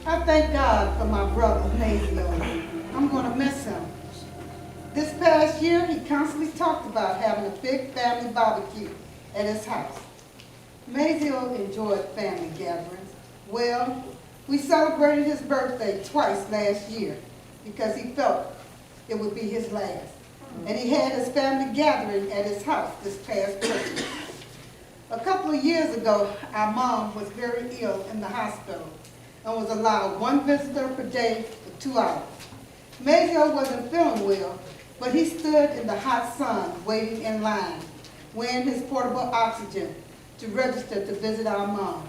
I thank God for my brother, Mayden. I'm going to miss him. This past year, he constantly talked about having a big family barbecue at his house. Mayden enjoyed family gatherings. Well, we celebrated his birthday twice last year because he felt it would be his last. And he had his family gathering at his house this past Christmas. A couple of years ago, our mom was very ill in the hospital and was allowed one visitor per day for 2 hours. Mayden wasn't feeling well, but he stood in the hot sun waiting in line, wearing his portable oxygen to register to visit our mom.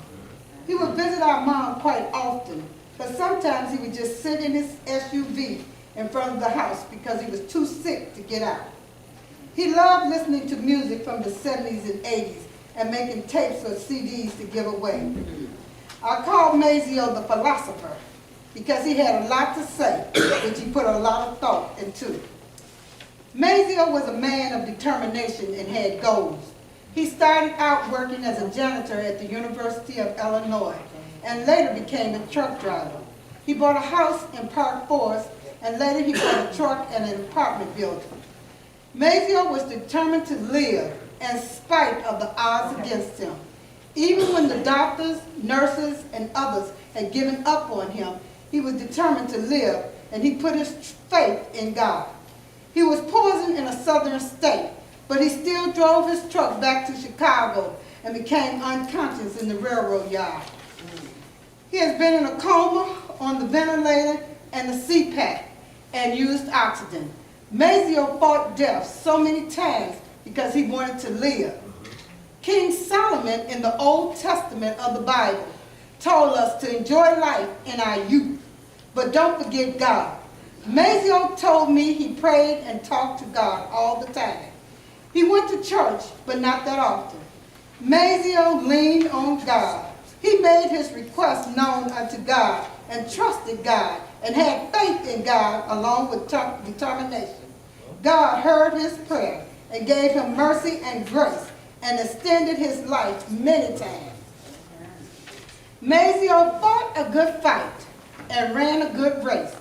He would visit our mom quite often, but sometimes he would just sit in his SUV in front of the house because he was too sick to get out. He loved listening to music from the 70s and 80s and making tapes or CDs to give away. I called Mayden the philosopher because he had a lot to say, which he put a lot of thought into. Mayden was a man of determination and had goals. He started out working as a janitor at the University of Illinois and later became a truck driver. He bought a house in Park Forest and later he bought a truck and an apartment building. Mayden was determined to live in spite of the odds against him. Even when the doctors, nurses, and others had given up on him, he was determined to live, and he put his faith in God. He was poisoned in a southern state, but he still drove his truck back to Chicago and became unconscious in the railroad yard. He has been in a coma, on the ventilator, and the CPAP, and used oxygen. Mayden fought death so many times because he wanted to live. King Solomon in the Old Testament of the Bible told us to enjoy life in our youth, but don't forget God. Mayden told me he prayed and talked to God all the time. He went to church, but not that often. Mayden leaned on God. He made his request known unto God and trusted God and had faith in God along with determination. God heard his prayer and gave him mercy and grace and extended his life many times. Mayden fought a good fight and ran a good race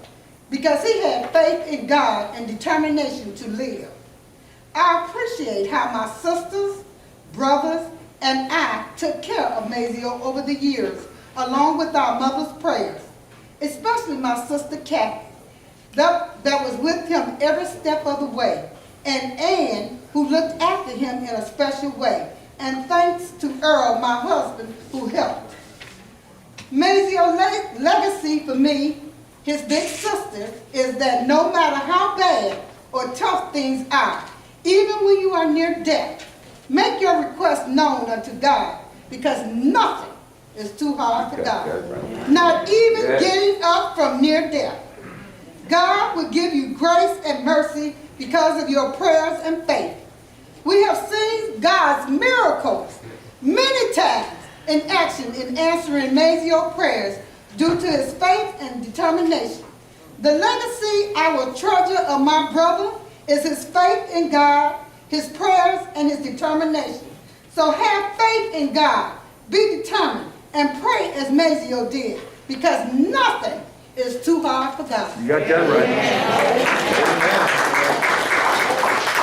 because he had faith in God and determination to live. I appreciate how my sisters, brothers, and I took care of Mayden over the years, along with our mother's prayers, especially my sister Kathy, that was with him every step of the way, and Ann, who looked after him in a special way, and thanks to Earl, my husband, who helped. Mayden's legacy for me, his big sister, is that no matter how bad or tough things are, even when you are near death, make your request known unto God, because nothing is too hard for God. Not even getting up from near death. God will give you grace and mercy because of your prayers and faith. We have seen God's miracles many times in action in answering Mayden's prayers due to his faith and determination. The legacy I will treasure of my brother is his faith in God, his prayers, and his determination. So have faith in God, be determined, and pray as Mayden did, because nothing is too hard for God. You got that right. Amen.